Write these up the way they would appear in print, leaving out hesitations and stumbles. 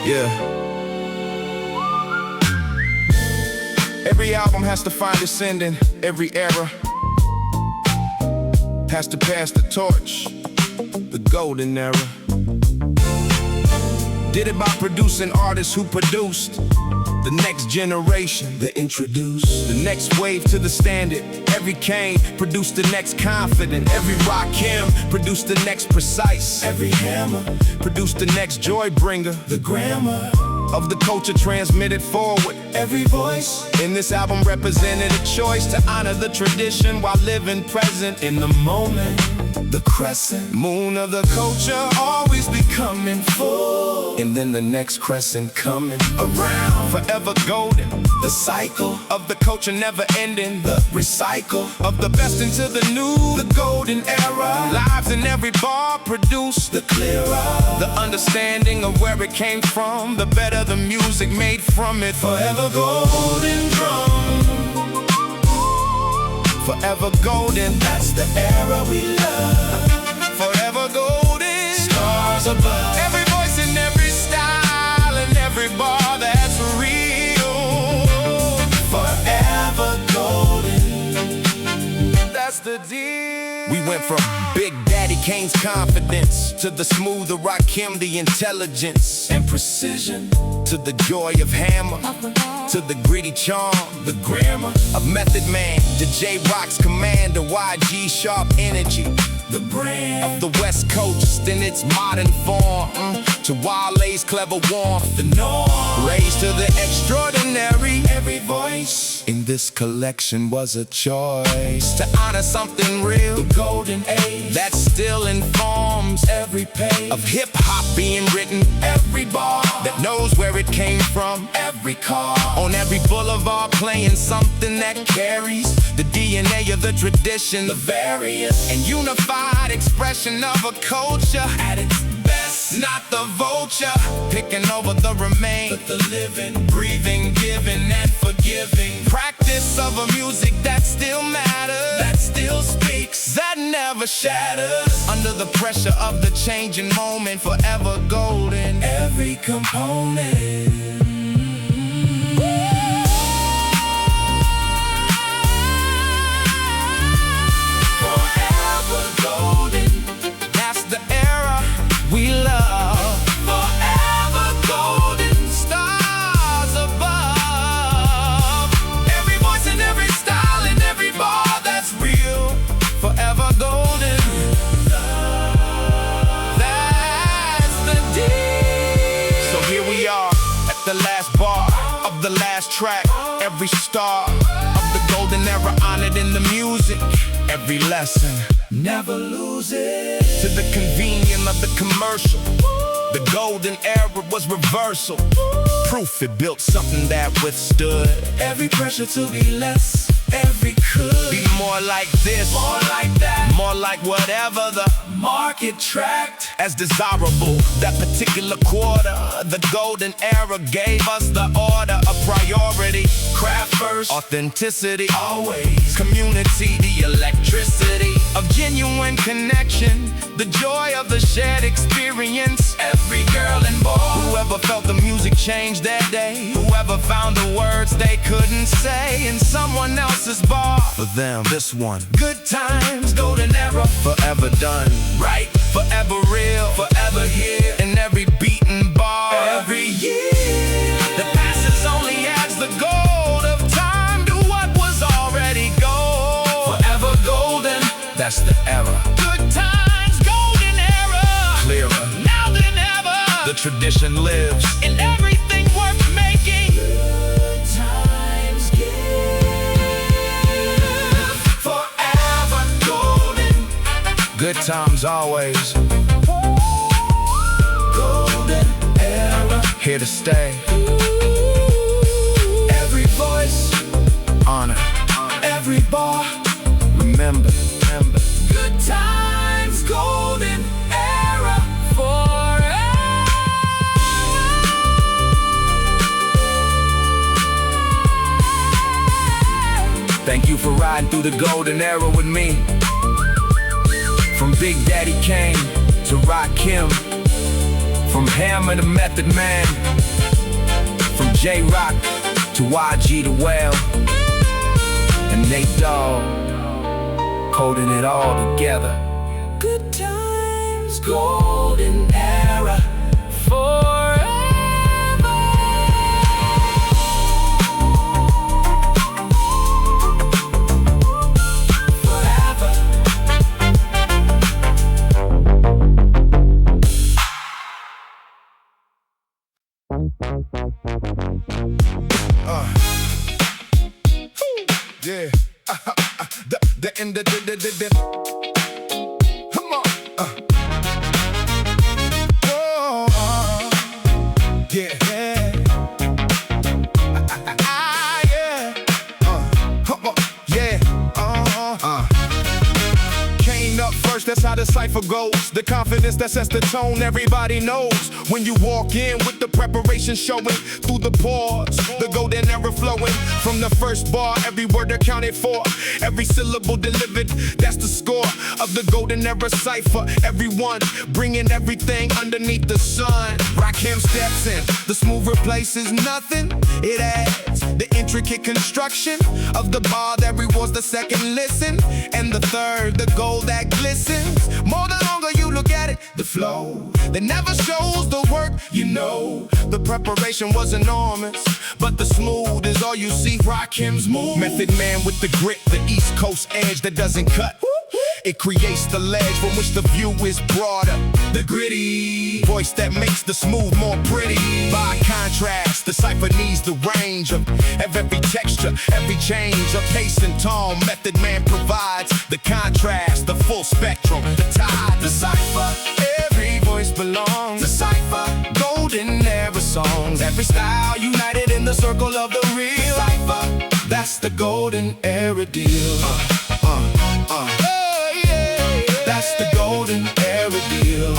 Yeah. Every album has to find its ending. Every era has to pass the torch. The golden era. Did it by producing artists who produced the next generation, the introduced, the next wave to the standard. Every Kane produced the next confident. Every Rakim produced the next precise. Every hammer produced the next joy bringer. The grammar of the culture transmitted forward. Every voice in this album represented a choice to honor the tradition while living present in the moment. The crescent moon of the culture always becoming full, and then the next crescent coming around. Forever golden, the cycle of the culture never ending. The recycle of the best into the new, the golden era. Lives in every bar produce the clearer, the understanding of where it came from. The better the music made from it. Forever golden drum, forever golden, that's the era we love. Forever golden, stars above. Every voice and every style and every bar that's real. Forever golden, that's the deal. We went from Big Daddy Kane's confidence to the smoother Rakim, the intelligence and precision, to the joy of hammer, to the gritty charm, the grammar of Method Man, to J-Rock's commander, YG sharp energy, the brand of the West Coast in its modern form, to Wale's clever warmth, the norm, raised to the extraordinary. Every voice in this collection was a choice to honor something real, the golden age that still informs every page of hip-hop being written. Every bar that knows where it came from. Every car on every boulevard playing something that carries the DNA of the tradition, the various and unified expression of a culture at its best. Not the vulture picking over the remains, but the living, breathing, giving and forgiving practice of a music that still matters, that still speaks, that never shatters under the pressure of the changing moment. Forever golden, every component. We love. Forever golden, stars above. Every voice and every style and every bar that's real. Forever golden, that's the deal. So here we are at the last bar of the last track. Every star of the golden era honored in the music. Every lesson, never lose it. To the convenience of the commercial, the golden era was reversal. Proof it built something that withstood every pressure to be less, every could be more like this, more like that, more like whatever the market tracked as desirable. That particular quarter, the golden era gave us the order of priority. Craft first, authenticity always, community, the electricity of genuine connection, the joy of the shared experience. Every girl and boy, whoever felt the music change their day, whoever found the words they couldn't say in someone else's bar, for them this one. Good times, golden era, forever done right, forever real, forever here in every beaten bar. Every year that passes only adds the gold of time to what was already gold. Forever golden, that's the era. Good times, golden era, clearer now than ever. The tradition lives in everything worth making. Good times give. Forever golden. Good times always. Golden era, here to stay. Every voice, honor. Every bar, remember. Good times, golden era. Thank you for riding through the golden era with me. From Big Daddy Kane to Rakim, from Hammer to Method Man, from J-Rock to YG to Wale, and Nate Dogg, holding it all together. Good times, golden era, forever. Yeah, the end of the come on, yeah, yeah, yeah, Kane up first, that's how the cypher goes. The confidence that sets the tone, everybody knows. When you walk in with the preparation showing through the pause, the golden era flowing from the first bar, every word accounted for, every syllable delivered. That's the score of the golden era cypher. Everyone bringing everything underneath the sun. Rakim steps in, the smooth replaces nothing. It adds the intricate construction of the bar that rewards the second listen, and the third, the gold that glistens. More the longer you look at it, the flow that never shows the work, you know. The preparation was enormous, but the smooth is all you see. Rakim's move. Method Man with the grit, the East Coast edge that doesn't cut. It creates the ledge from which the view is broader. The gritty voice that makes the smooth more pretty. By contrast, the cypher needs the range of every texture, every change of pace and tone. Method Man provides the contrast, the full spectrum, the tide. The cypher, every voice belongs. The cypher, golden era songs. Every style united in the circle of the real. The cypher, that's the golden era deal. That's the golden era deal.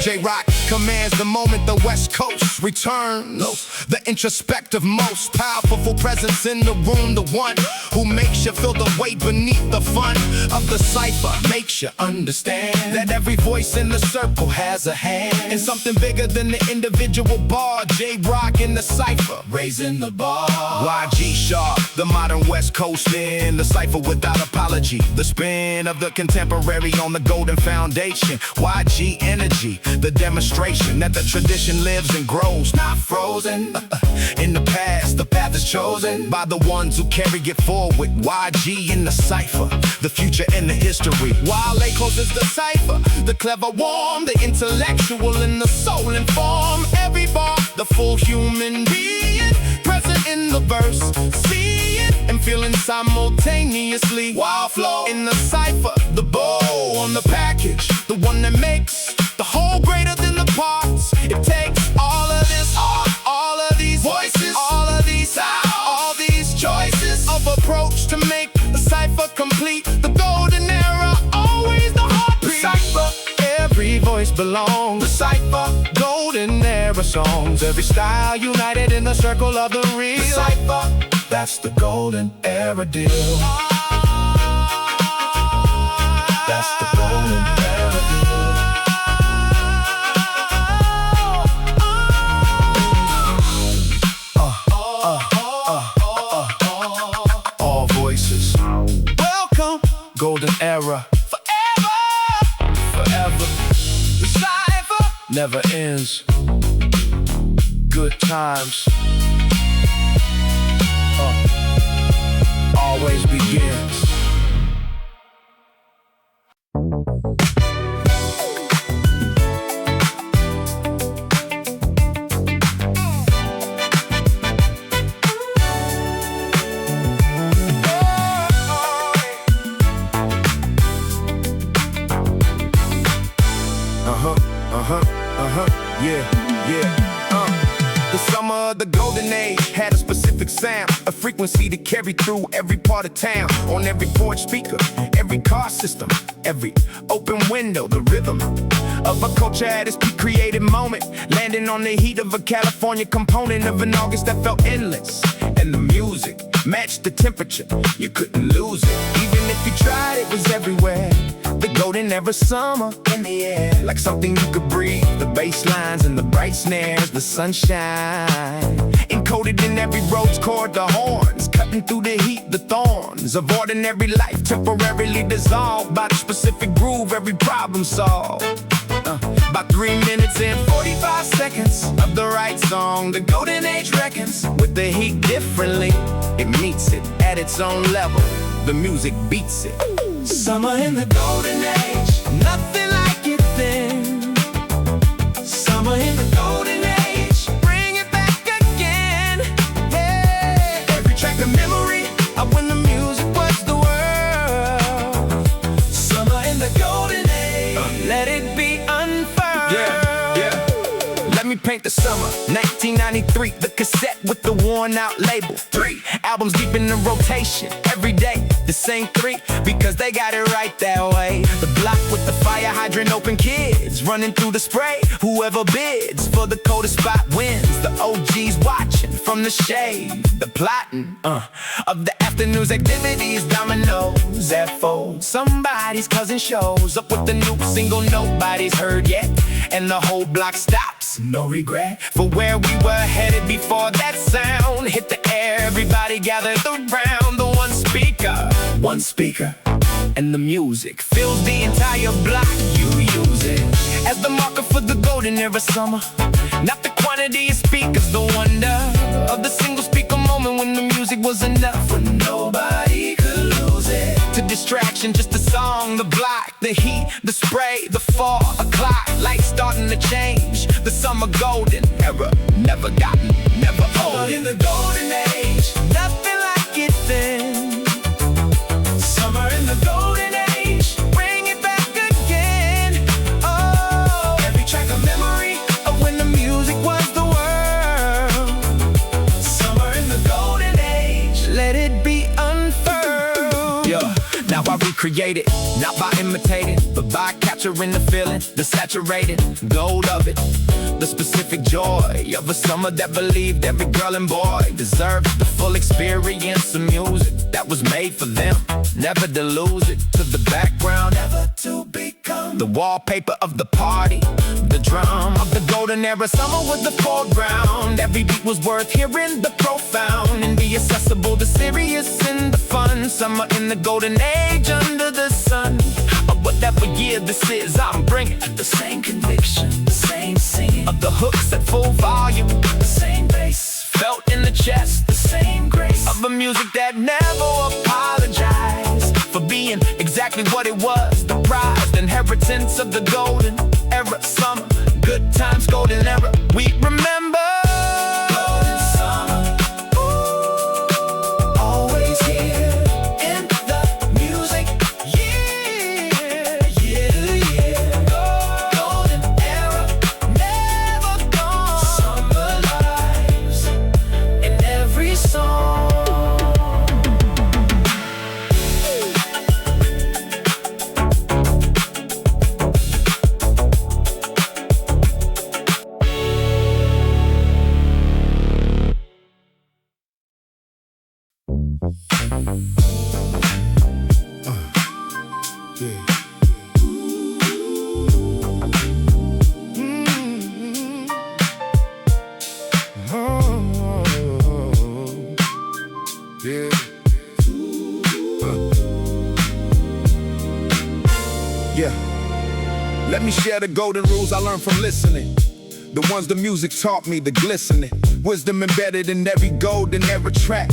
J-Rock commands the moment the West Coast returns. The introspective, most powerful presence in the room. The one who makes you feel the weight beneath the fun of the cypher. Makes you understand that every voice in the circle has a hand in something bigger than the individual bar. J-Rock in the cypher, raising the bar. YG sharp, the modern West Coast in the cypher without apology. The spin of the contemporary on the golden foundation. YG energy, the demonstration that the tradition lives and grows, not frozen in the past. The path is chosen by the ones who carry it forward. YG in the cypher, the future and the history. Wale closes the cypher, the clever warm, the intellectual and the soul inform. Every bar, the full human being, present in the verse, seeing and feeling simultaneously. Wale Flow in the cypher, the bow on the package, the one that makes the whole greater than the parts. It takes all of this art, all of these voices, all of these sounds, all these choices of approach to make the cypher complete. The golden era, always the heartbeat. The cypher, every voice belongs. The cypher, golden era songs. Every style united in the circle of the real. The cypher, that's the golden era deal. That's the golden era deal. All voices. Welcome, golden era. Forever, forever. The cypher never ends. Good times always begins. The summer of the golden age had a specific sound, a frequency to carry through every part of town. On every porch speaker, every car system, every open window, the rhythm of a culture at its peak creative moment, landing on the heat of a California component of an August that felt endless. And the music matched the temperature, you couldn't lose it. Even if you tried, it was everywhere. The golden era summer in the air, like something you could breathe. The bass lines and the bright snares, the sunshine encoded in every road's chord, the horns cutting through the heat, the thorns of ordinary life temporarily dissolved by the specific groove, every problem solved. About 3 minutes and 45 seconds of the right song, the golden age reckons with the heat differently. It meets it at its own level, the music beats it. Summer in the golden age, nothing like it then. Summer in the golden age, bring it back again. Hey, every track a memory of when the music was the world. Summer in the golden age, let it be unfurled. Yeah. Let me paint the summer, 1993. The cassette with the worn out label. 3 albums deep in the rotation, every day the same 3, because they got it right that way. The block with the fire hydrant open, kids running through the spray. Whoever bids for the coldest spot wins. The OGs watching from the shade, the plotting of the afternoon's activities. Dominoes at fold, somebody's cousin shows up with the new single nobody's heard yet, and the whole block stops, no regret for where we were headed before that sound hit the air. Everybody gathered around the one speaker, and the music fills the entire block. You use it as the marker for the golden era summer, not the quantity of speakers, the wonder of the single speaker moment when the music was enough, when nobody could lose it to distraction. Just the song, the block, the heat, the spray, the 4 o'clock lights starting to change. The summer golden era, never gotten, never old. But in the golden age, nothing like it then. Summer in the golden age, bring it back again. Oh, every track a memory of when the music was the world. Summer in the golden age, let it be unfurled. Yeah, now I recreate it, not by imitating, but by capturing the feeling, the saturated gold of it. The specific joy of a summer that believed every girl and boy deserves the full experience of music that was made for them. Never to lose it to the background, never to become the wallpaper of the party. The drum of the golden era summer was the foreground. Every beat was worth hearing, the profound and the accessible, the serious and the fun. Summer in the golden age under the sun. Whatever year this is, I'm bringing the same conviction, the same singing of the hooks at full volume, the same bass felt in the chest, the same grace of a music that never apologized for being exactly what it was. The prized inheritance of the golden era summer, good times, golden era. We remember golden summer, always here in the music. Golden era, never gone. Summer lives in every song. Let me share the golden rules I learned from listening. The ones the music taught me, the glistening wisdom embedded in every golden era track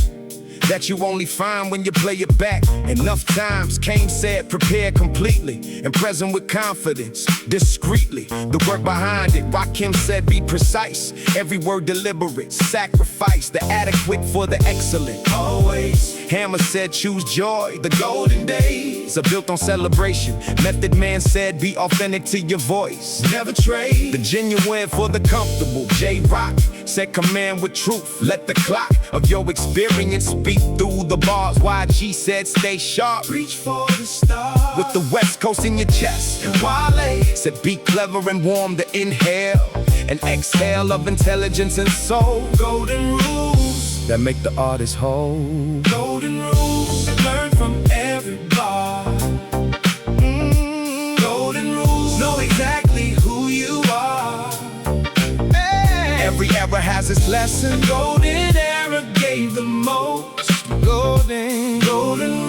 that you only find when you play it back. Enough times Kane said, prepare completely and present with confidence, discreetly. The work behind it, Rakim said, be precise. Every word deliberate, sacrifice the adequate for the excellent. Always. Hammer said, choose joy, the golden days. are built on celebration. Method Man said, be authentic to your voice. Never trade the genuine for the comfortable. J-Rock said, command with truth. Let the clock of your experience speak through the bars. YG said, stay sharp. Reach for the stars. With the West Coast in your chest. And Wale said, be clever and warm to inhale and exhale of intelligence and soul. Golden rules that make the artist whole. Golden rules, learn from every bar. Golden rules, know exactly who you are. Every era has its lesson. Golden era gave the most. Golden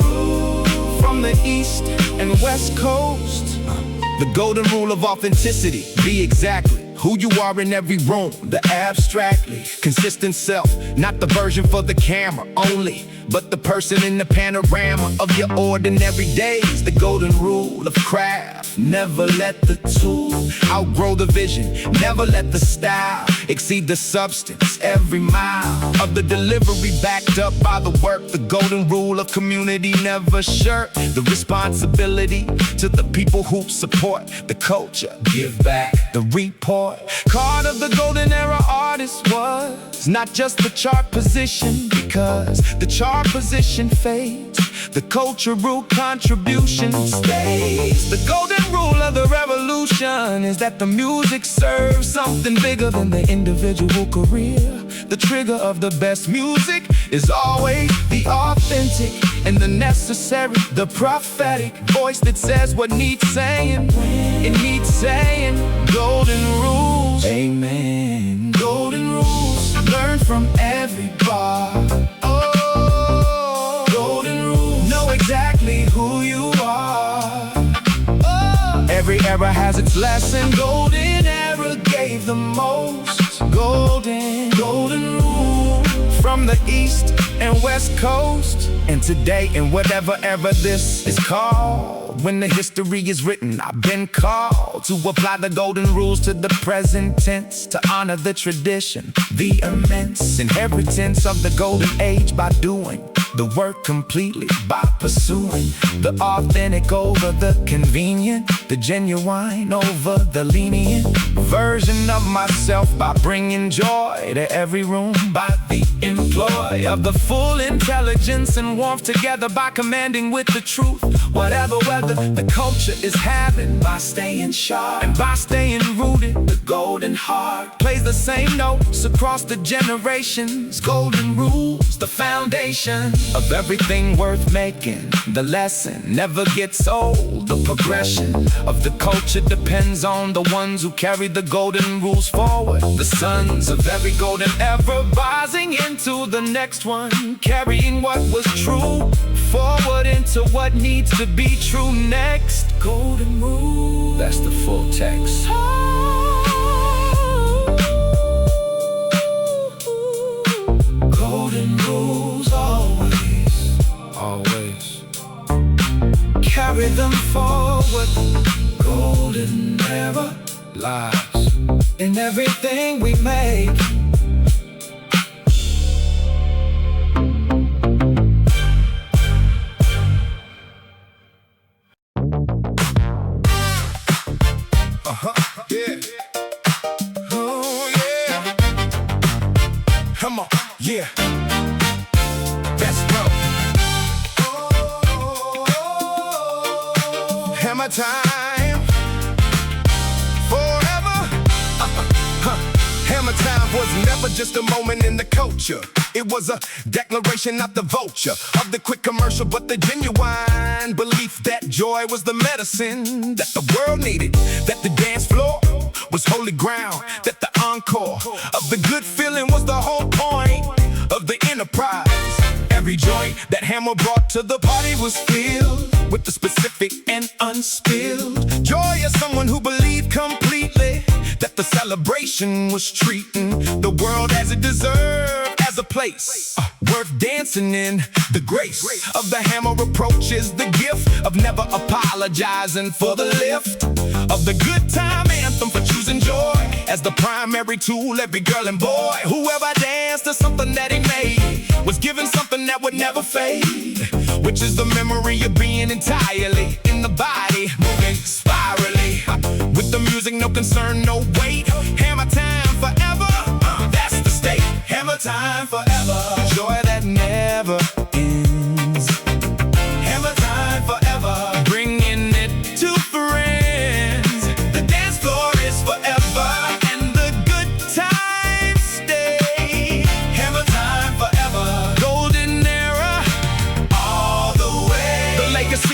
rule from the East and West Coast. The golden rule of authenticity, be exactly who you are in every room. The abstractly consistent self, not the version for the camera only, but the person in the panorama of your ordinary days. The golden rule of craft, never let the tool outgrow the vision. Never let the style exceed the substance. Every mile of the delivery backed up by the work. The golden rule of community, never shirk the responsibility to the people who support the culture. Give back the report. Card of the golden era artist was not just the chart position, because the chart position fades, the cultural contribution stays. The golden rule of the revolution is that the music serves something bigger than the individual career. The trigger of the best music is always the authentic and the necessary, the prophetic voice that says what needs saying. It needs saying. Golden rules, amen. Golden rules, learn from every bar. Oh, golden rules, know exactly who you are. Oh, every era has its lesson. Golden era gave the most. Golden rule from the East and West Coast. And today, in whatever era this is called, when the history is written, I've been called to apply the golden rules to the present tense, to honor the tradition, the immense inheritance of the golden age, by doing the work completely, by pursuing the authentic over the convenient, the genuine over the lenient version of myself, by bringing joy to every room, by the employ of the full intelligence and warmth together, by commanding with the truth whatever weather the culture is having, by staying sharp and by staying rooted. The golden heart plays the same notes across the generations. Golden rules, the foundation of everything worth making. The lesson never gets old. The progression of the culture depends on the ones who carry the golden rules forward. The sons of every golden era rising into the next one, carrying what was true forward into what needs to be true next. Golden rule, that's the full text. Golden rules always carry them forward. Golden era lives in everything we make. Yeah. Oh, yeah. Come on, yeah. Best bro. Hammer time. Forever. Hammer time was never just a moment in the culture. It was a declaration, not the vulture of the quick commercial, but the genuine belief that joy was the medicine that the world needed, that the dance floor was holy ground, that the encore of the good feeling was the whole point of the enterprise. Every joint that Hammer brought to the party was filled with the specific and unspilled joy of someone who believed completely that the celebration was treating the world as it deserved, as a place worth dancing in. The grace of the Hammer approach is the gift of never apologizing for the lift of the good time anthem, for choosing joy as the primary tool. Every girl and boy who ever danced to something that he made was given something that would never fade, which is the memory of being entirely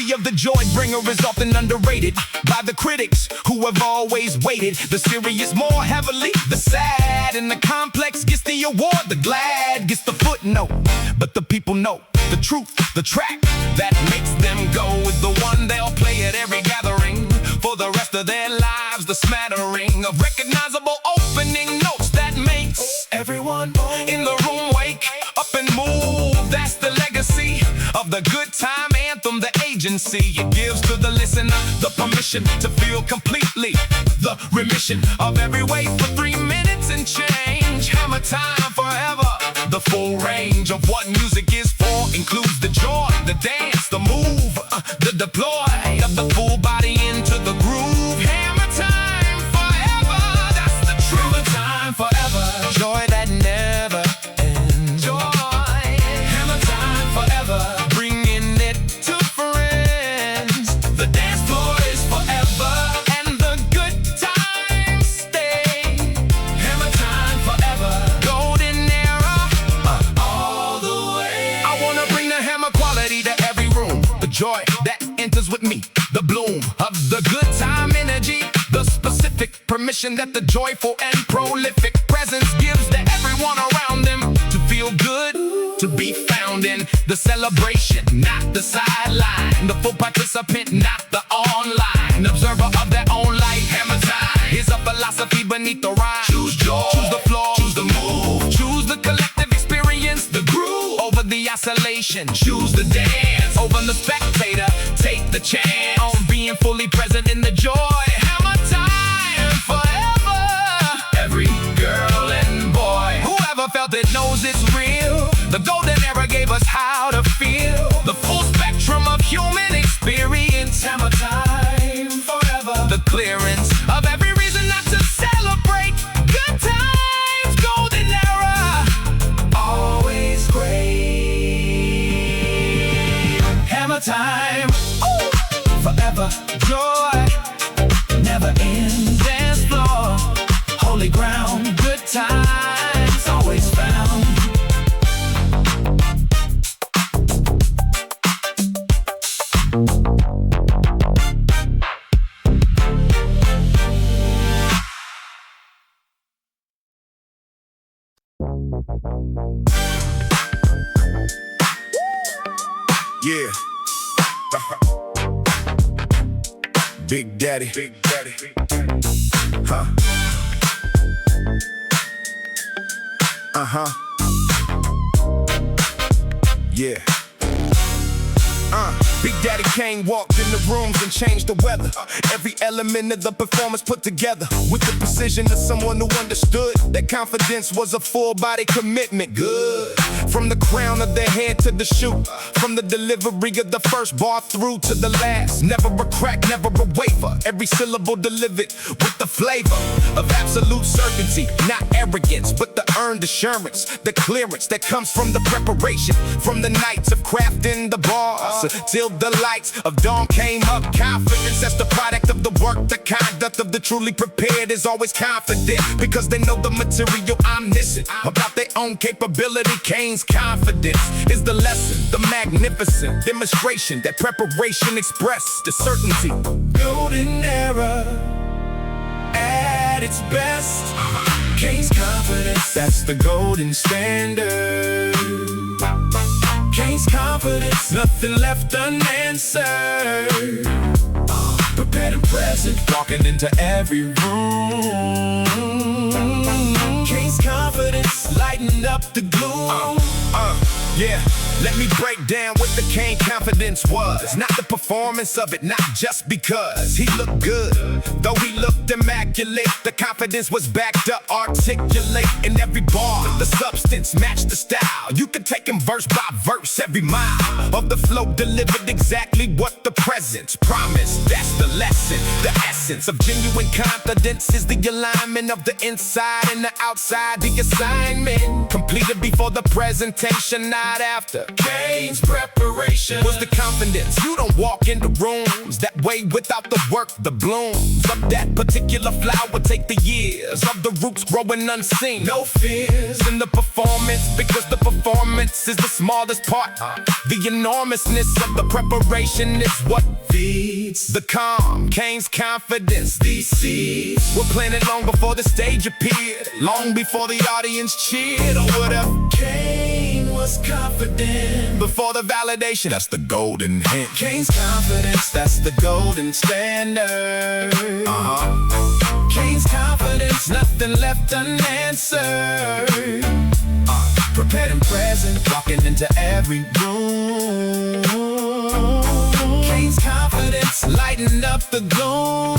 mystery of the joy bringer is often underrated by the critics who have always waited. The serious more heavily, the sad and the complex gets the award, the glad gets the footnote. But the people know the truth, the track that makes them go is the one they'll play at every gathering for the rest of their lives. The smattering of recognizable opening notes that makes everyone in the room wake up and move. That's the legacy of the good time anthem, the agency. It gives to the listener the permission to feel completely the remission of every wait for 3 minutes and change. Hammer time forever. The full range of what music is for includes the joy, the dance, the move, the deploy of the full body into the groove. Hammer time forever. That's the truth. Hammer time forever. Joy that never ends. Joy. Hammer time forever. Bringing it to friends. The dance floor is forever and the good times stay. Hammer time forever. Golden era all the way. I wanna bring the hammer quality to every room. The joy that enters with me. The bloom of the good time energy. The specific permission that the joyful and prolific presence gives to everyone around them to feel good, to be found in the celebration, not the sideline. The full participant, not the online observer of their own life. Hammer time is a philosophy beneath the rhyme. Choose joy, choose the floor, choose the move, choose the collective experience, the groove over the isolation. Choose the dance over the spectator. Take the chance on being fully present in the joy. Hammer time forever. Every girl and boy, whoever felt it knows it's real. The golden era gave us how to feel the full spectrum of human experience. Hammer time forever. The clearance of every reason not to celebrate good times. Golden era, always great. Hammer time. Forever joy, never end. Dance floor, holy ground, good times always found. Yeah. Big Daddy. Huh. Yeah. Big Daddy Kane walked in the rooms and changed the weather. Every element of the performance put together with the precision of someone who understood that confidence was a full body commitment. Good. From the crown of their head to the shoe, from the delivery of the first bar through to the last. Never a crack, never a waver. Every syllable delivered with the flavor of absolute certainty. Not arrogance, but the earned assurance. The clearance that comes from the preparation. From the nights of crafting the bars till the lights of dawn came up. Confidence, that's the product of the work. The conduct of the truly prepared is always confident, because they know the material omniscient about their own capability. Kane's confidence is the lesson, the magnificent demonstration that preparation expressed the certainty. Golden era at its best. Kane's confidence, that's the golden standard. Kane's confidence, nothing left unanswered. Prepared and present, walking into every room. Kane's confidence, lighting up the gloom. Yeah, let me break down what the Kane confidence was. Not the performance of it, not just because he looked good, though he looked immaculate. The confidence was backed up, articulate in every bar. The substance matched the style. You could take him verse by verse, every mile of the flow delivered exactly what the presence promised. That's the lesson, the essence of genuine confidence is the alignment of the inside and the outside. The assignment completed before the presentation, not after. Kane's preparation Was the confidence. You don't walk into rooms that way without the work. The blooms of that particular flower take the years of the roots growing unseen. no fears In the performance, because the performance is the smallest part. The enormousness of the preparation is what feeds the calm, Kane's confidence. these seeds. We're planning long before the stage appeared, long before the audience cheered or whatever. Kane was confident Before the validation, that's the golden hint. Kane's confidence, that's the golden standard. Kane's confidence, nothing left unanswered. Prepared and present, walking into every room. Kane's confidence, lighting up the gloom.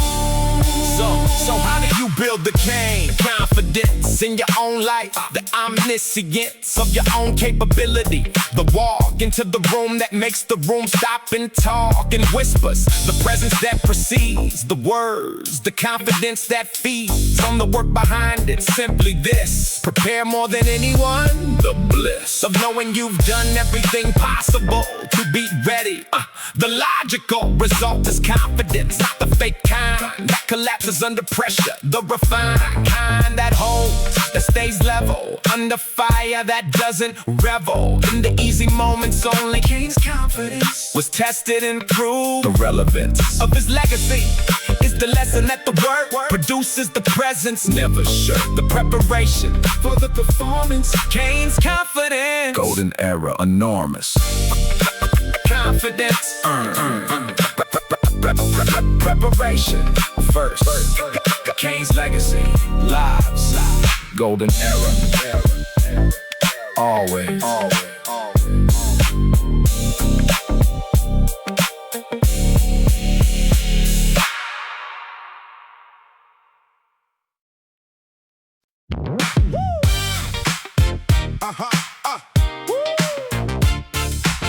So how do you build the Kane? Confidence in your own life, the omniscience of your own capability. The walk into the room that makes the room stop and talk and whispers. The presence that precedes the words, the confidence that feeds on the work behind it. Simply this: prepare more than anyone. The bliss of knowing you've done everything possible to be ready. The logical result is confidence, not the fake kind that collapses under pressure. The refined kind that holds, that stays level under fire, that doesn't revel in the easy moments only. Kane's confidence Was tested and proved. the relevance Of his legacy is the lesson that the word produces the presence. never shirk The preparation for the performance. Kane's confidence. Golden era, enormous. Confidence. Preparation first. Kane's legacy Lives. golden era. Always.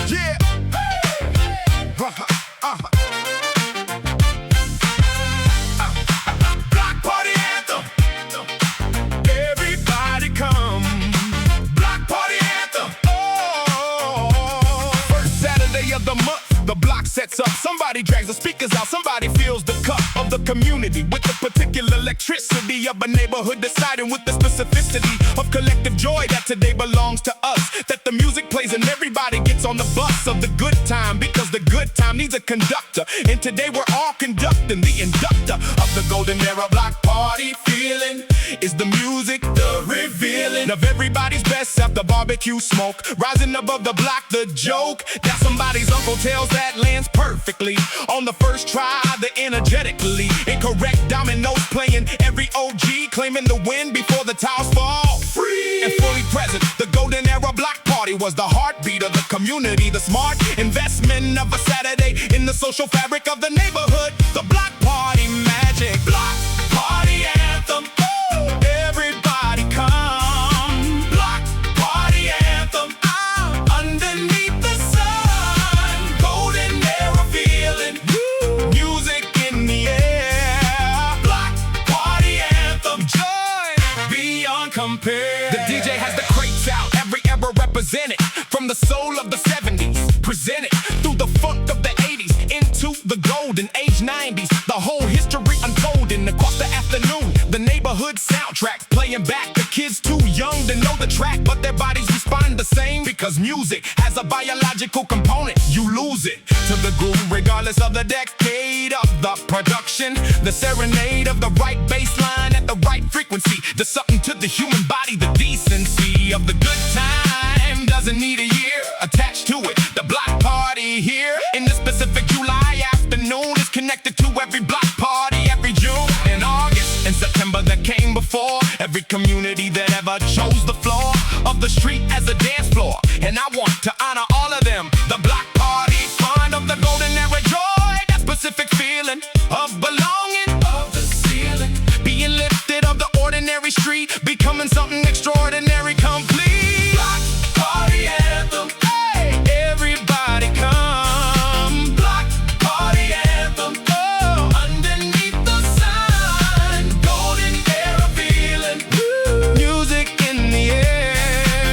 Yeah. Block party anthem. Everybody come. Block party anthem. Oh. First Saturday of the month, the block sets up. Somebody drags the speakers out. Somebody fills the cup of the community with the particular electricity of a neighborhood, deciding with the specificity of collective joy that today belongs to us. That the music plays and everybody gets on the bus of the good time, because the good time needs a conductor. And today we're all conducting. The inductor of the golden era block party feeling is the music, the revealing of everybody's best after barbecue smoke. Rising above the block, the joke that somebody's uncle tells that lands perfectly on the first try. The energetically incorrect dominoes playing, every OG claiming the win before the tiles fall. Free And fully present, the golden era block party was the heartbeat of the community. The smart investment of a Saturday in the social fabric of the neighborhood. The block party magic. block party anthem. Everybody come. Block party anthem. Underneath the sun, golden era feeling. Music in the air. Block party anthem. Joy beyond compare. The DJ has the crates out, every era represented. From the soul of the 70s, presented through the funk of the 80s, into the golden age 90s. The whole history unfolding across the afternoon. The neighborhood soundtrack playing back. The kids too young to know the track, but their bodies respond the same, because music has a biological component. You lose it to the groove regardless of the decade of the production. The serenade of the right bass line at the right frequency does something to the human body. The decency of the good time doesn't need a year attached to it. The block party here in the specific July afternoon is connected to every block party every June and August and September that came before. Every community that ever chose the floor of the street as a dance floor. And I want to honor all of them. The block party fond of the golden era joy, that specific feeling of belonging, Of the ceiling. being lifted of the ordinary street, becoming something extraordinary, complete. Block party anthem. Hey, everybody come. Block party anthem. Underneath the sun, golden era feeling. Music in the air.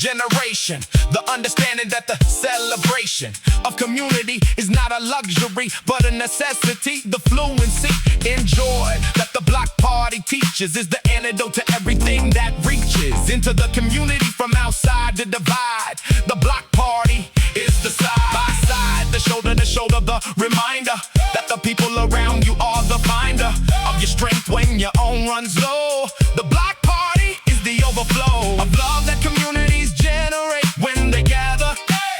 generation. The understanding that the celebration of community is not a luxury, but a necessity. The fluency in joy that the block party teaches is the antidote to everything that reaches into the community from outside the divide. The block party is the side by side, the shoulder to shoulder, the reminder that the people around you are the finder of your strength when your own runs low. The block party is the overflow of love that communities generate when they gather.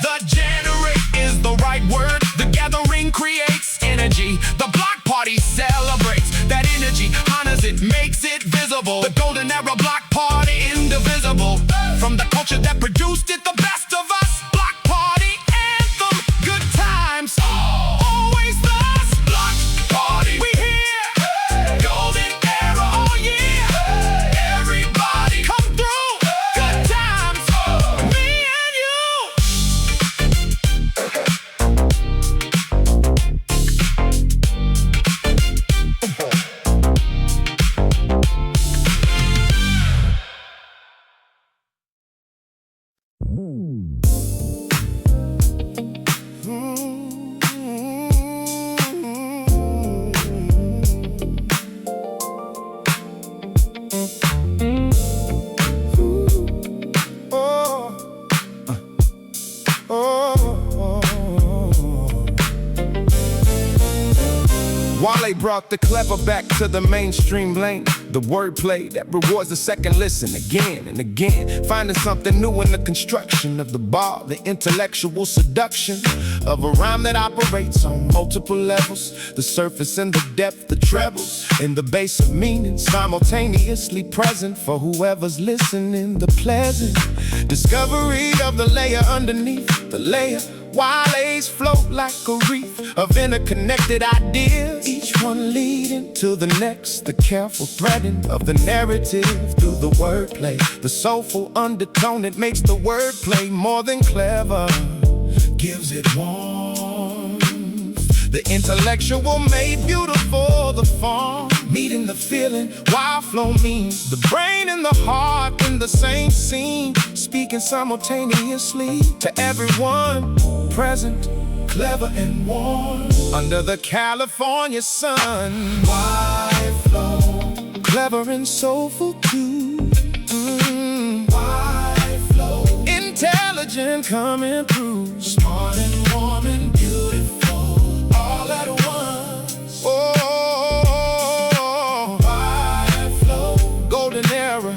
The generate is the right word. The gathering creates energy. The block party celebrates that energy, honors it, makes it visible. The golden era block party, indivisible from the culture that produced it. The best of us. Block party anthem, good times, always thus. Block party, we here. Golden era, oh yeah. Everybody come through. Good times, me and you. Wale brought the clever back to the mainstream lane. The wordplay that rewards a second listen again and again. Finding something new in the construction of the bar. The intellectual seduction of a rhyme that operates on multiple levels. The surface and the depth, the trebles, and the base of meaning simultaneously present for whoever's listening. The pleasant discovery of the layer underneath the layer. Wale's float like a reef of interconnected ideas, each one leading to the next. The careful threading of the narrative through the wordplay, the soulful undertone that makes the wordplay more than clever, gives it warmth. The intellectual made beautiful, the form meeting the feeling. Wale Flow means the brain and the heart in the same scene, speaking simultaneously to everyone present, clever and warm under the California sun. Wale Flow, clever and soulful too. Wale Flow, intelligent coming through, smart and warm and beautiful all at once. Oh, Wale Flow, golden era,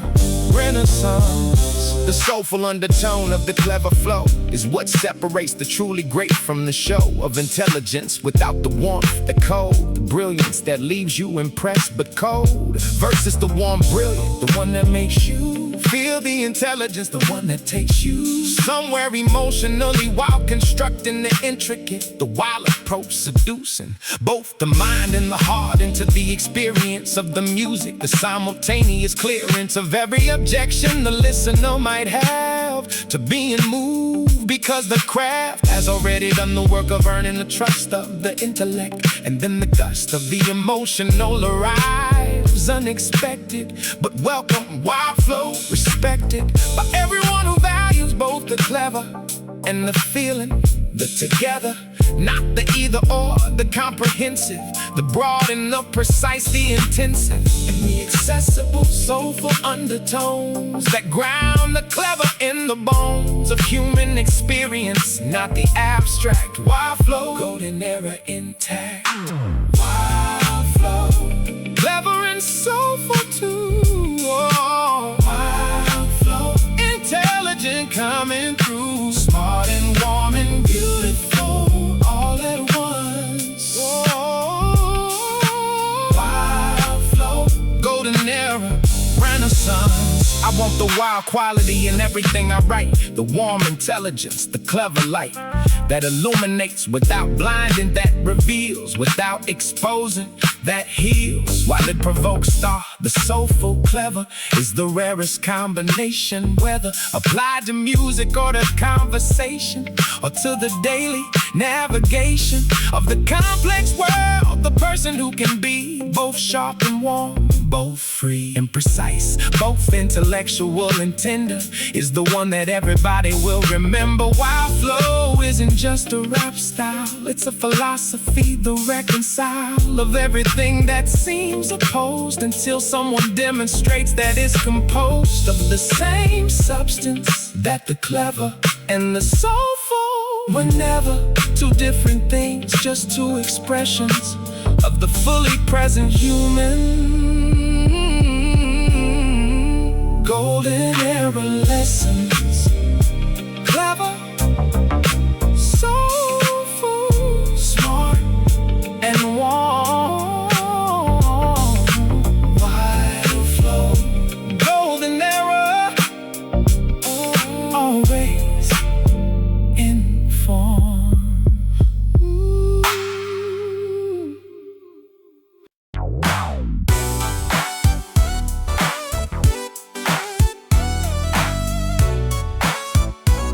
renaissance. The soulful undertone of the clever flow is what separates the truly great from the show of intelligence without the warmth, the cold, the brilliance that leaves you impressed but cold, versus the warm brilliant, the one that makes you feel the intelligence, the one that takes you somewhere emotionally while constructing the intricate. The wild approach seducing both the mind and the heart into the experience of the music. The simultaneous clearance of every objection the listener might have to being moved, because the craft has already done the work of earning the trust of the intellect, and then the gust of the emotional arrives unexpected but welcome. Wale Flow, respected by everyone who values both the clever and the feeling, the together, not the either or, the comprehensive, the broad and the precise, the intensive, and the accessible, soulful undertones that ground the clever in the bones of human experience, not the abstract. Wale Flow, golden era intact. Wale Flow, clever and soulful too. Oh, Wale Flow, intelligent coming through, smart and warm and beautiful all at once. Oh, Wale Flow, golden era, renaissance. I want the wild quality in everything I write, the warm intelligence, the clever light that illuminates without blinding, that reveals without exposing, that heals while it provokes thought. The soulful clever is the rarest combination, whether applied to music or to conversation or to the daily navigation of the complex world. The person who can be both sharp and warm, both free and precise, both intellectual and tender, is the one that everybody will remember. Wale Flow isn't just a rap style, it's a philosophy, the reconcile of everything that seems opposed, until someone demonstrates that it's composed of the same substance, that the clever and the soulful were never two different things, just two expressions of the fully present human. Golden era lessons, clever, soulful, smart, and warm. Wale Flow, golden era, always in form.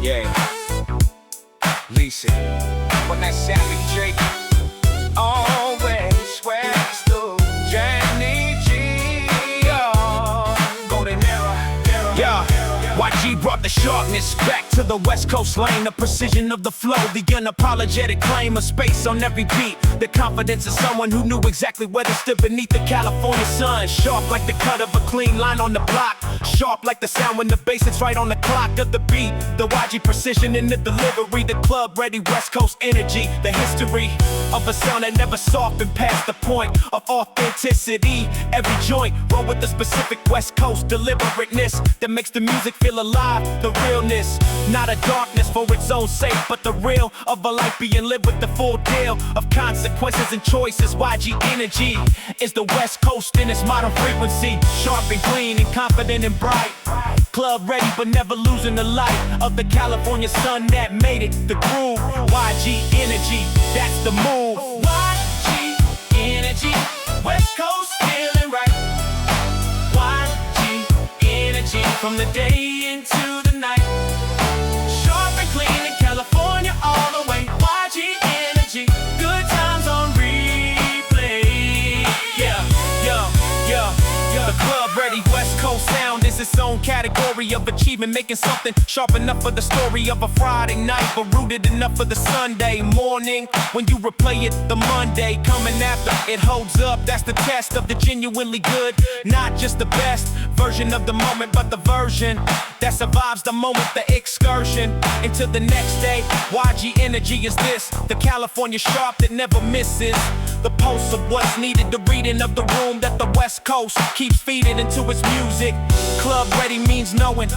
Yeah, Lisa, when that Savage Drake always swears to Jenny G, golden era. Yeah, YG brought the sharpness back to the West Coast lane, the precision of the flow, the unapologetic claim of space on every beat, the confidence of someone who knew exactly where to stood beneath the California sun. Sharp like the cut of a clean line on the block, sharp like the sound when the bass is right on the clock of the beat. The YG precision in the delivery, the club ready West Coast energy, the history of a sound that never softened past the point of authenticity. Every joint roll with the specific West Coast deliberateness that makes the music feel alive, the realness, not a darkness for its own sake, but the real of a life being lived with the full deal of consequences and choices. YG energy is the West Coast in its modern frequency, sharp and clean and confident and bright, club ready but never losing the light of the California sun that made it the groove. YG energy, that's the move. YG energy, West Coast feeling right. YG energy, from the day into the night, sharp and clean in California all the way. YG energy, good times on replay. Yeah, yeah, yeah, yeah. The club ready West Coast sound is its own category of achievement, making something sharp enough for the story of a Friday night, but rooted enough for the Sunday morning when you replay it the Monday coming after. It holds up, that's the test of the genuinely good, not just the best version of the moment, but the version that survives the moment, the excursion into the next day. YG energy is this, the California sharp that never misses, the pulse of what's needed, the reading of the room that the West Coast keeps feeding into its music. Club ready means knowing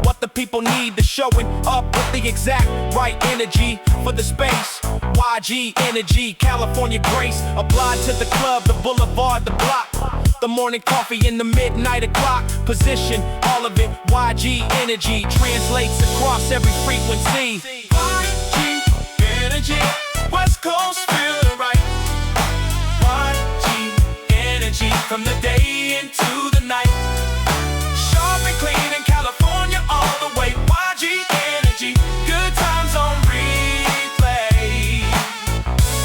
what the people need, the showing up with the exact right energy for the space. YG energy, California grace, applied to the club, the boulevard, the block, the morning coffee in the midnight o'clock position, all of it. YG energy translates across every frequency. YG energy, West Coast feeling right. YG energy, from the day into the night, sharp and clean in California all the way. YG energy, good times on replay.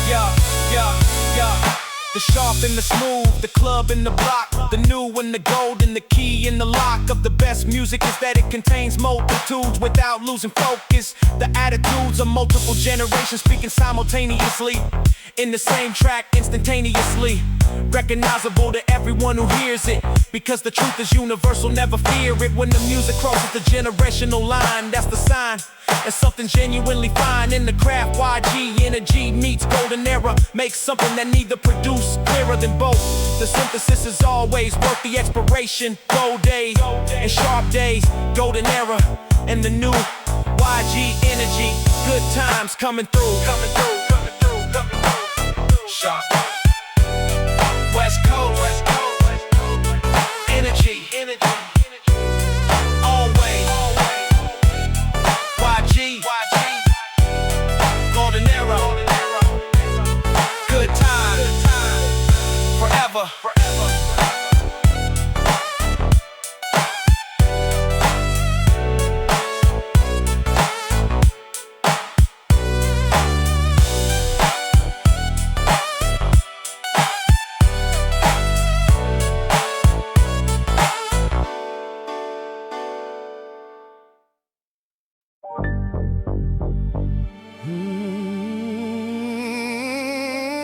Yeah, yeah, yeah. The sharp and the smooth, the club and the block, the new and the gold and the key and the lock of the best music is that it contains multitudes without losing focus. The attitudes of multiple generations speaking simultaneously in the same track instantaneously, recognizable to everyone who hears it, because the truth is universal, never fear it. When the music crosses the generational line, that's the sign, and something genuinely fine in the craft. YG energy meets golden era, makes something that neither produce clearer than both. The synthesis is always worth the expiration. Gold days and sharp days, golden era, and the new YG energy, good times coming through, coming through, coming through, coming through. Sharp West Coast, West Coast, energy, energy, always. YG, golden era, good time, forever.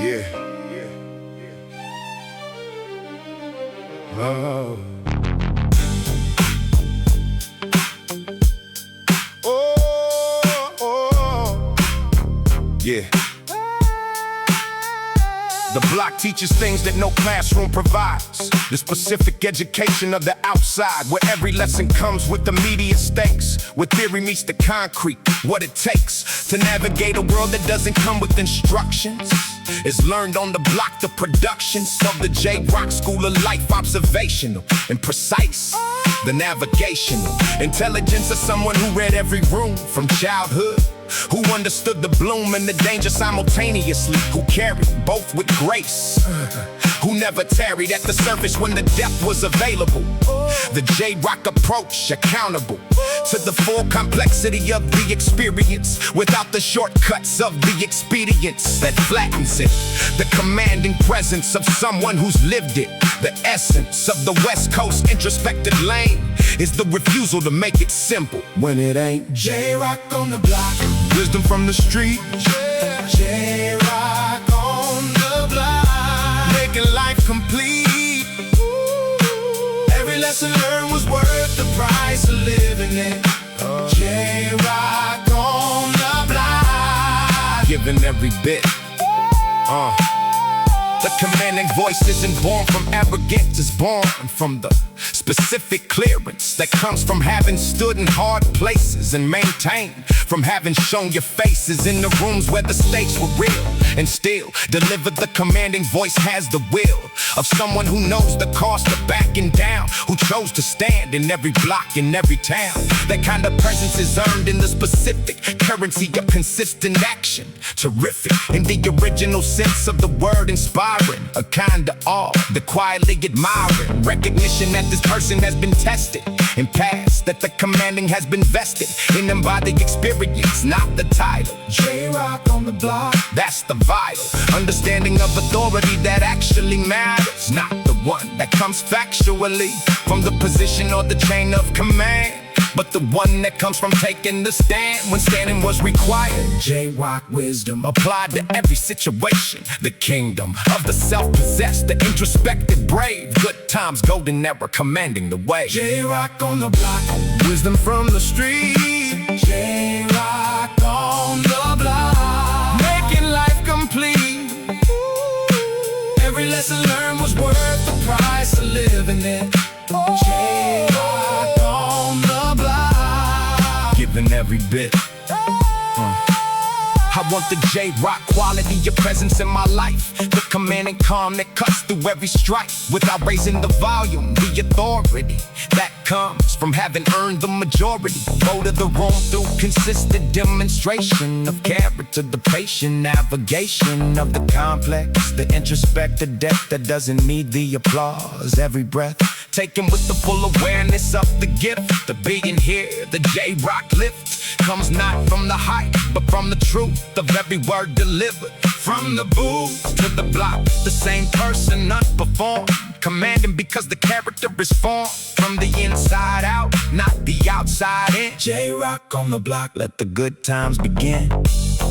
Yeah. Oh. Oh. Yeah. The block teaches things that no classroom provides. The specific education of the outside, where every lesson comes with immediate stakes, where theory meets the concrete. What it takes to navigate a world that doesn't come with instructions is learned on the block. The productions of the J-Rock School of Life, observational and precise. The navigational intelligence of someone who read every room from childhood, who understood the bloom and the danger simultaneously, who carried both with grace, who never tarried at the surface when the depth was available. The J-Rock approach, accountable to the full complexity of the experience, without the shortcuts of the expedience that flattens it. The commanding presence of someone who's lived it. The essence of the West Coast introspective lane is the refusal to make it simple when it ain't. J-Rock on the block, Wisdom from the street. J-Rock on the block, Making life complete. every lesson learned was worth the price of living it. J-Rock on the block, Giving every bit. The commanding voice isn't born from arrogance, it's born from the specific clearance that comes from having stood in hard places and maintained from having shown your faces in the rooms where the stakes were real, and still delivered. The commanding voice has the will of someone who knows the cost of backing down, who chose to stand in every block, in every town. That kind of presence is earned in the specific currency of consistent action. Terrific in the original sense of the word, inspiring a kind of awe, the quietly admiring recognition that this person has been tested and passed, that the commanding has been vested in them by the experience, not the title. J-Rock on the block, That's the vital understanding of authority that actually matters, not the one that comes factually from the position or the chain of command, but the one that comes from taking the stand when standing was required. J-Rock wisdom, Applied to every situation, the kingdom of the self-possessed, the introspective brave. Good times, golden era, commanding the way. J-Rock on the block, Wisdom from the street. J-Rock on the block, Making life complete. every lesson learned was worth the price of living it. J-Rock on the block, Giving every bit. I want the J-Rock quality, your presence in my life. The commanding calm that cuts through every strife, without raising the volume, the authority that comes from having earned the majority. Go to the room through consistent demonstration of character, the patient navigation of the complex, the introspective depth that doesn't need the applause. Every breath taken with the full awareness of the gift, the being here. The J-Rock lift comes not from the hype, but from the truth of every word delivered. From the booth to the block, the same person unperformed, commanding because the character is formed from the inside out, not the outside in. J-Rock on the block, Let the good times begin.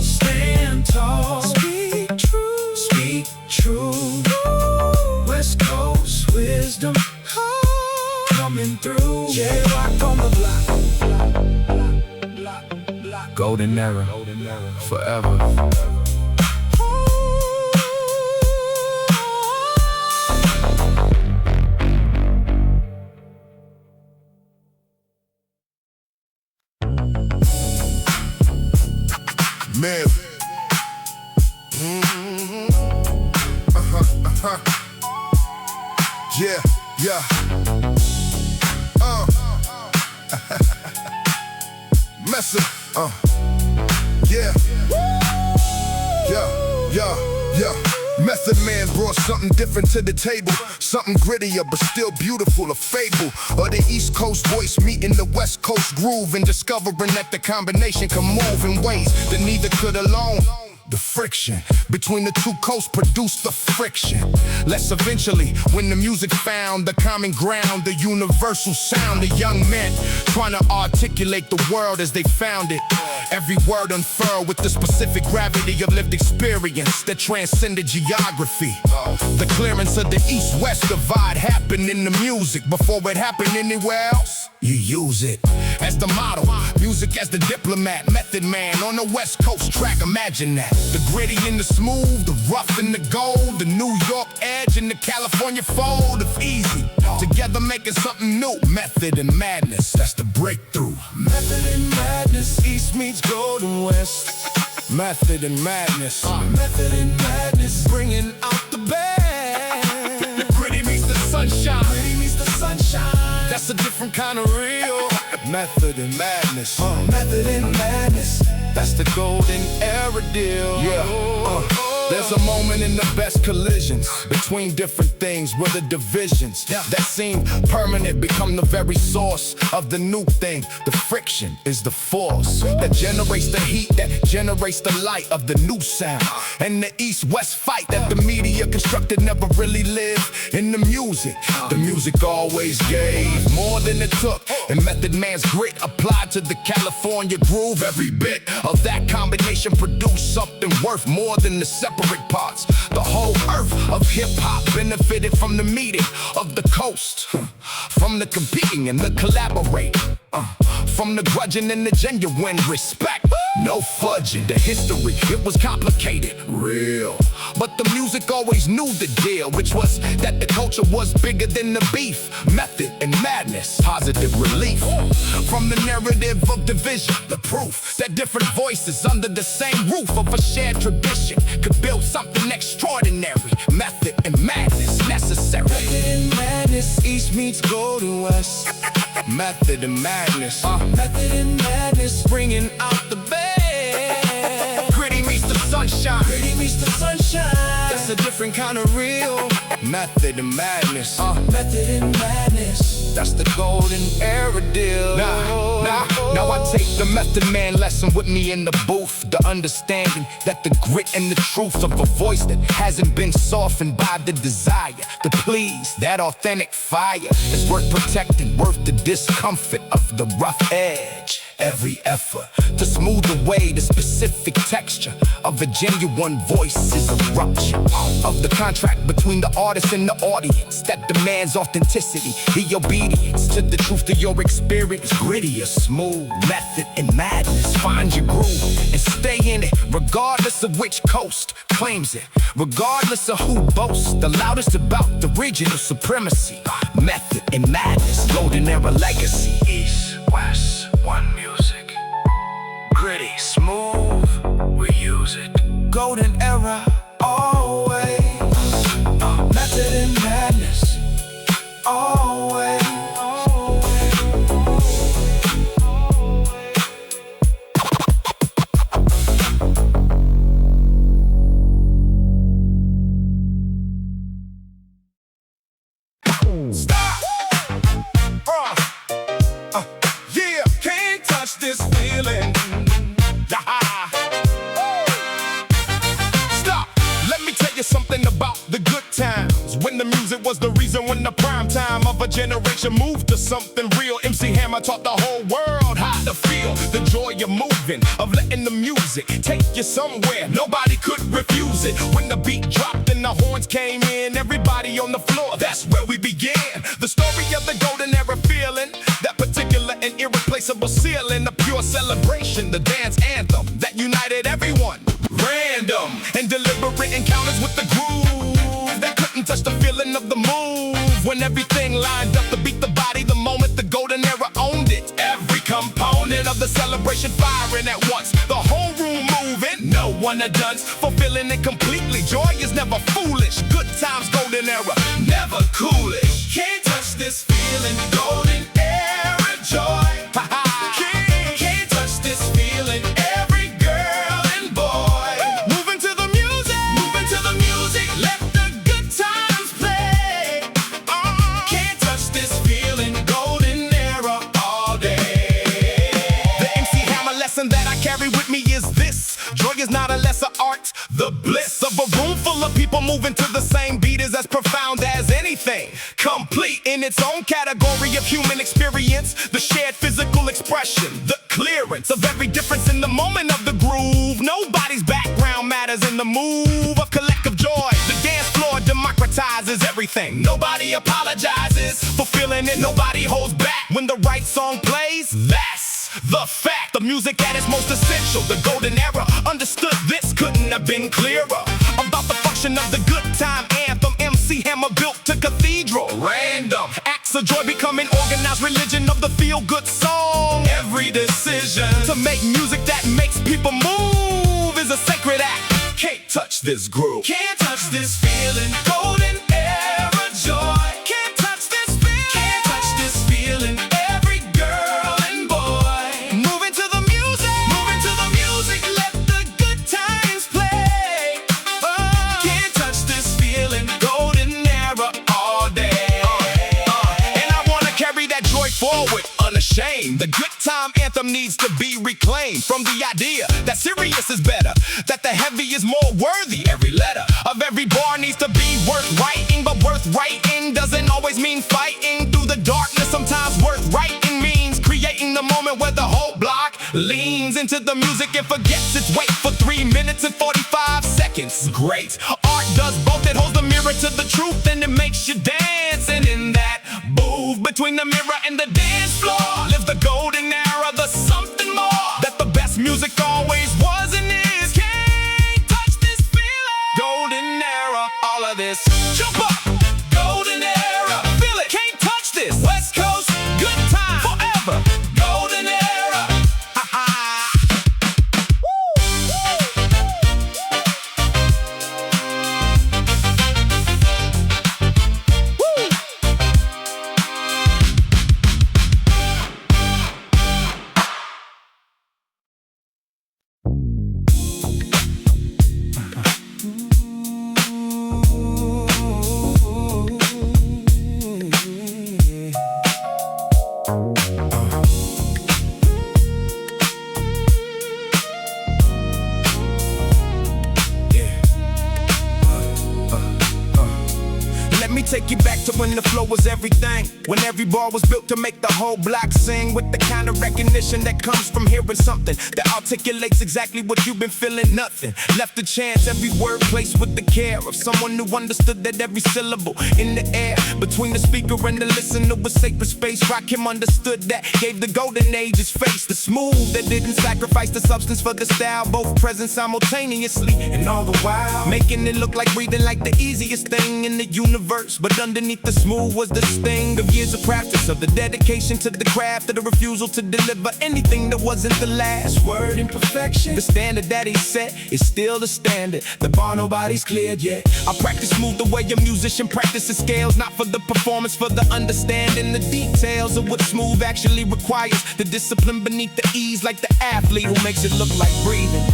stand tall, Speak true. speak true. West Coast wisdom coming through. J-Rock on the block, Golden era, forever. Man. Yeah. Messin'. Yeah. Method Man brought something different to the table, something grittier but still beautiful, a fable of the East Coast voice meeting the West Coast groove, and discovering that the combination can move in ways that neither could alone. The friction between the two coasts produced the friction. Less eventually, when the music found the common ground, the universal sound. The young men trying to articulate the world as they found it. Every word unfurled with the specific gravity of lived experience that transcended geography. The clearance of the east-west divide happened in the music before it happened anywhere else. You use it as the model, music as the diplomat, method man on the West Coast track. Imagine that. The gritty and the smooth, the rough and the gold, the New York edge and the California fold of easy. Together making something new. Method and madness, that's the breakthrough. Method and madness, East meets Gold and West. Method and madness. Method and madness, bringing out the best. The gritty meets the sunshine. Gritty meets the sunshine. That's a different kind of real. Method and madness. Method and madness, That's the golden era deal. There's a moment in the best collisions between different things where the divisions that seem permanent become the very source of the new thing. The friction is the force that generates the heat, that generates the light of the new sound. And the east-west fight that the media constructed never really lived in the music. The music always gave more than it took, and Method Man's grit applied to the California groove. Every bit of that combination produced something worth more than the separate parts. The whole earth of hip-hop benefited from the meeting of the coast, from the competing and the collaborating, from the grudging and the genuine respect. No fudging the history, it was complicated, real. But the music always knew the deal, which was that the culture was bigger than the beef. Method and madness, positive relief from the narrative of division. The proof that different voices under the same roof of a shared tradition could build something extraordinary. Method and madness necessary. Method and madness, East meets Gold and West. Method and madness. Method and madness, bringing out the best. Gritty meets the sunshine. Gritty meets the sunshine. That's a different kind of real. Method and madness. Method and madness, That's the golden era deal. Now I take the Method Man lesson with me in the booth. The understanding that the grit and the truth of a voice that hasn't been softened by the desire to please. That authentic fire is worth protecting, worth the discomfort of the rough edge. Every effort to smooth away the specific texture of a genuine voice is a rupture of the contract between the artist and the audience that demands authenticity, the obedience to the truth of your experience. Gritty or smooth, method and madness. Find your groove and stay in it, regardless of which coast claims it, regardless of who boasts the loudest about the regional supremacy. Method and madness, golden era legacy. East, West, one music. Gritty, smooth, we use it. Golden era, always. Method and madness, always. Stop! Yeah, can't touch this feeling. Stop! Let me tell you something about the good times, when the music was the reason, when the prime time of a generation moved to something real. MC Hammer taught the whole world how to feel the joy of moving, of letting the music take you somewhere nobody could refuse it. When the beat dropped and the horns came in, everybody on the floor, that's where we began. The story of the golden era feeling, that particular and irreplaceable ceiling, a pure celebration, the dance anthem that united everyone. Random and deliberate encounters with the groove that couldn't touch the feeling of the move. When everything lined up to beat the body, the moment the golden era owned it. Every component of the celebration firing at once, the whole room moving, no one a dunce, fulfilling it completely. Joy is never foolish, good times, golden era, never coolish. Can't touch this feeling, golden era joy. Can't touch this feeling, every girl and boy. Moving to the music, let the good times play. Can't touch this feeling, golden era all day. The MC Hammer lesson that I carry with me is this: joy is not a lesser art, The bliss of a room full of people moving to the same beat is as profound as anything. Complete in its own category of human experience. The shared physical expression, the clearance of every difference in the moment of the groove. Nobody's background matters in the move of collective joy. The dance floor democratizes everything. Nobody apologizes for feeling it. Nobody holds back when the right song plays. That's the fact. The music at its most essential. The golden era understood this, couldn't have been clearer. About the function of the good time anthem. MC Hammer built to cathedral. Random acts of joy becoming organized religion of the feel-good song. Every decision to make music that makes people move is a sacred act. Can't touch this groove. Can't touch this feeling. Golden era joy. Can't touch this feeling. Can't touch this feeling. Every girl and boy moving to the music. Moving to the music. Let the good times play. Can't touch this feeling. Golden era all day. And I wanna carry that joy forward unashamed. The good time anthem needs to be reclaimed from the idea that serious is better, that the heavy is more worthy. Every letter of every bar needs to be worth writing, but worth writing doesn't always mean fighting through the darkness. Sometimes worth writing means creating the moment where the whole block leans into the music and forgets its weight for 3 minutes and 45 seconds. Great art does both. It holds the mirror to the truth and it makes you dance. And in that move between the mirror and the dance floor lives the golden era, the something more that the best music always was and is. Can't touch this feeling. Golden era, all of this. Jump up. Golden era, feel it. Can't touch this. West Coast, good time forever. Golden era. Ha ha. Take you back to when the flow was everything, when every bar was built to make the whole block sing, with the kind of recognition that comes from hearing something that articulates exactly what you've been feeling. Nothing left to chance, every word placed with the care of someone who understood that every syllable in the air between the speaker and the listener was sacred space. Rakim understood that, gave the golden age its face, the smooth that didn't sacrifice the substance for the style, both present simultaneously, and all the while making it look like breathing, like the easiest thing in the universe. But underneath the smooth was the sting of years of practice, of the dedication to the craft, of the refusal to deliver anything that wasn't the last word in perfection. The standard that he set is still the standard. The bar nobody's cleared yet. I practice smooth the way a musician practices scales, not for the performance, for the understanding, the details of what smooth actually requires. The discipline beneath the ease, like the athlete who makes it look like breathing.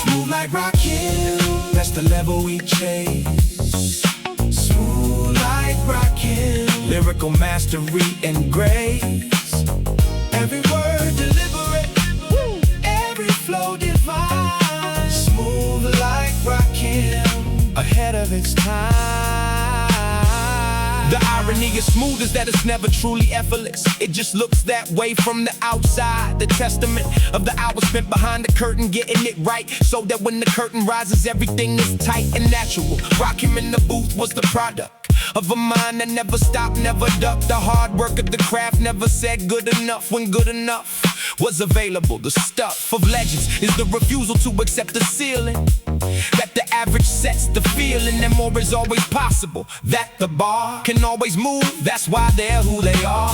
Smooth like Rakim, that's the level we chase. Smooth like Rakim, lyrical mastery and grace. Every word deliberate, every flow divine. Smooth like Rakim, ahead of its time. The irony is smooth is that it's never truly effortless. It just looks that way from the outside. The testament of the hours spent behind the curtain, getting it right, so that when the curtain rises, everything is tight and natural. Rakim in the booth was the product of a mind that never stopped, never ducked. The hard work of the craft never said good enough when good enough was available. The stuff of legends is the refusal to accept the ceiling that the average sets, the feeling that more is always possible, that the bar can always move, that's why they're who they are.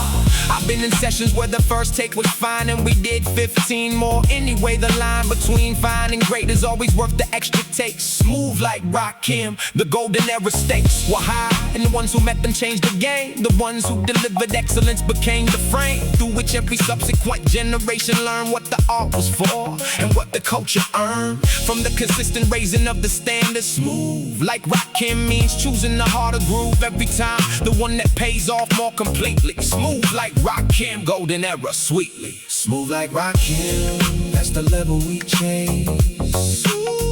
I've been in sessions where the first take was fine and we did 15 more anyway. The line between fine and great is always worth the extra take. Smooth like Rakim, the golden era stakes were high, and the ones who met them changed the game. The ones who delivered excellence became the frame through which every subsequent generation generation learned what the art was for and what the culture earned from the consistent raising of the standard. Smooth like Rakim means choosing the harder groove every time, the one that pays off more completely. Smooth like Rakim, golden era, sweetly. Smooth like Rakim, that's the level we chase.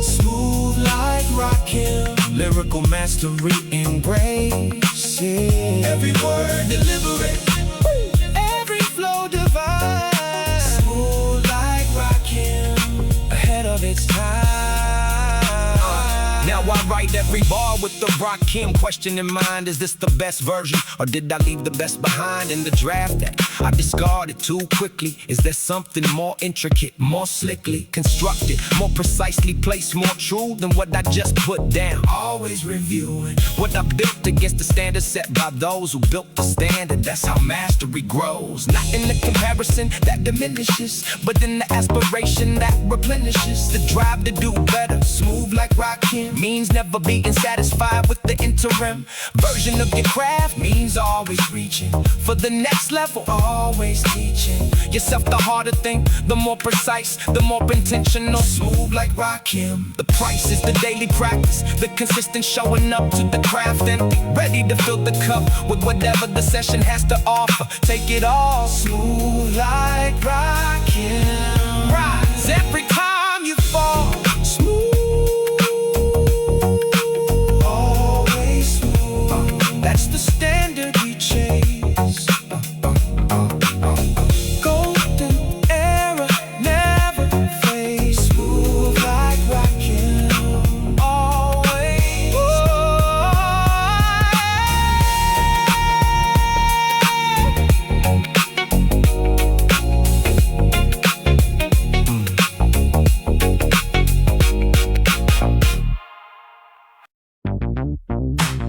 Smooth like Rakim, lyrical mastery and grace. Yeah. Every word deliberate, every flow divine. Smooth like Rakim, ahead of its time. Now I write every bar with the Rakim question in mind. Is this the best version, or did I leave the best behind in the draft that I discarded too quickly? Is there something more intricate, more slickly constructed, more precisely placed, more true than what I just put down? Always reviewing what I built against the standards set by those who built the standard. That's how mastery grows. Not in the comparison that diminishes, but in the aspiration that replenishes. The drive to do better. smooth like Rakim, Means never being satisfied with the interim version of your craft. means always reaching For the next level, always teaching. yourself the harder thing, the more precise, the more intentional. Smooth like Rakim, The price is the daily practice, the consistent showing up to the craft and ready to fill the cup with whatever the session has to offer. Take it all, smooth like Rakim. rise every time you fall. Always smooth, That's the standard we chase. golden era, never fade. Smooth like Rakim, always.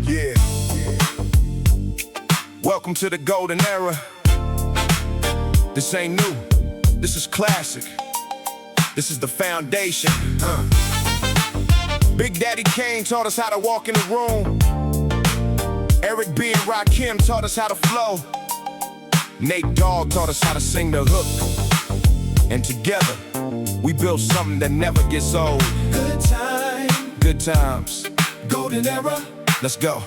Yeah. Welcome to the golden era. This ain't new, this is classic. This is the foundation. Big Daddy Kane taught us how to walk in the room. Eric B and Rakim taught us how to flow. Nate Dogg taught us how to sing the hook. And together, we built something that never gets old. Good time, Good times. golden era. Let's go.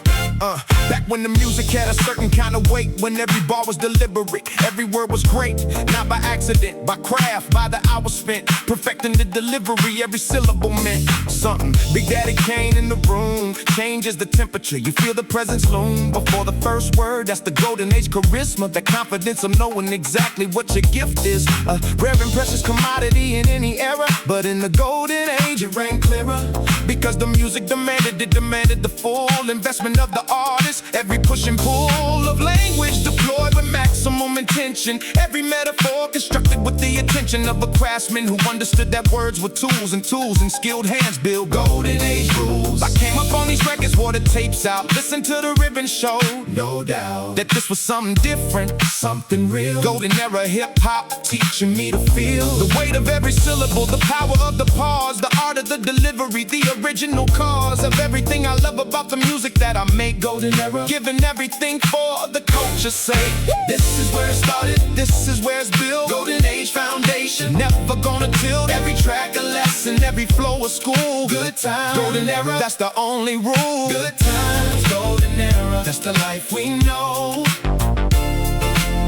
Back when the music had a certain kind of weight, when every bar was deliberate, every word was great. Not by accident, by craft, by the hours spent perfecting the delivery. Every syllable meant something. Big Daddy Kane in the room changes the temperature. You feel the presence loom before the first word. That's the golden age charisma, the confidence of knowing exactly what your gift is. A rare and precious commodity in any era, but in the golden age it rang clearer. Because the music demanded the full investment of the artist. Every push and pull of language deployed with maximum intention. Every metaphor constructed with the attention of a craftsman who understood that words were tools and skilled hands build golden age rules. I came up on these records, wore the tapes out, listened to the ribbon show. No doubt That this was something different, something real. golden era hip-hop teaching me to feel the weight of every syllable, the power of the pause, the art of the delivery, the original cause of everything I love about the music that I make. Golden era, Giving everything for the culture's sake. this is where it started. This is where it's built. Golden age foundation, Never gonna tilt. every track a lesson, Every flow of school. good time. Golden era, that's the only rule. Good times, golden era, that's the life we know.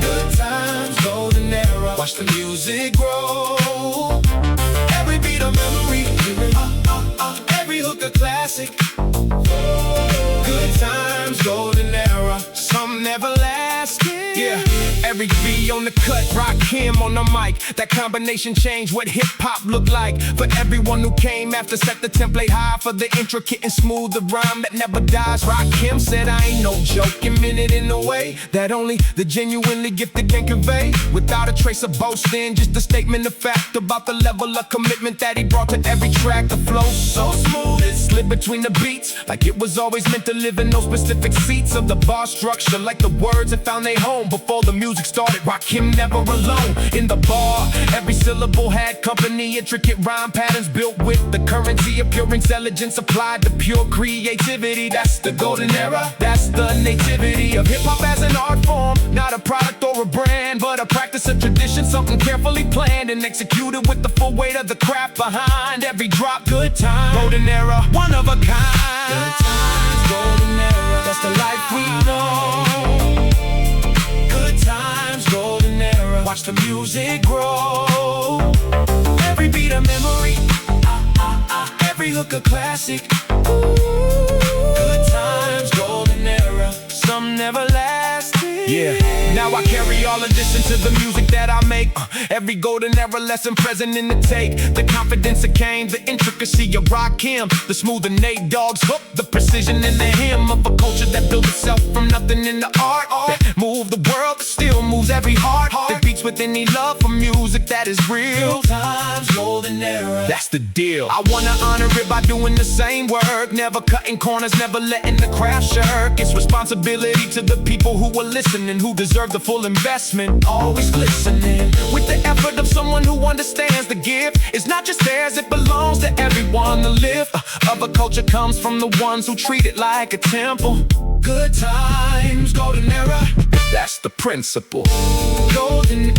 Good times, golden era, watch the music grow. Every beat a memory, every hook a classic. Good times, golden era, Something everlasting. Yeah, Eric B on the cut, Rakim on the mic. That combination changed what hip-hop looked like. For everyone who came after, set the template high for the intricate and smooth, the rhyme that never dies. Rakim said I ain't no joking, meant it in a way that only the genuinely gifted can convey. Without a trace of boasting, just a statement of fact about the level of commitment that he brought to every track. The flow so smooth, it slid between the beats, like it was always meant to live in those specific seats of the bar structure. Like the words that found their home before the music started. Rakim never alone in the bar. Every syllable had company, intricate rhyme patterns built with the currency of pure intelligence applied to pure creativity. That's the golden era. That's the nativity of hip-hop as an art form. Not a product or a brand, but a practice practice a tradition, something carefully planned and executed with the full weight of the craft behind every drop. Good time, golden era, one of a kind. Good times, golden era, that's the life we know. Good times, golden era, watch the music grow. Every beat a memory, every hook a classic. Good times, golden era, some never lasted. Yeah, now I carry all of this into the music that I make. Every golden era lesson present in the take. The confidence of Kane, the intricacy of Rakim, the smooth and Nate Dogg's hook, the precision in the hymn of a culture that built itself from nothing in the art that moved the world, that still moves every heart, that beats with any love for music that is real. Good times, golden era, that's the deal. I wanna honor it by doing the same work, never cutting corners, never letting the craft shirk. It's responsibility to the people who are listening, who deserve the full investment. Always glistening with the effort of someone who understands the gift. It's not just theirs, it belongs to everyone. The lift of a culture comes from the ones who treat it like a temple. Good times, golden era, that's the principle. Golden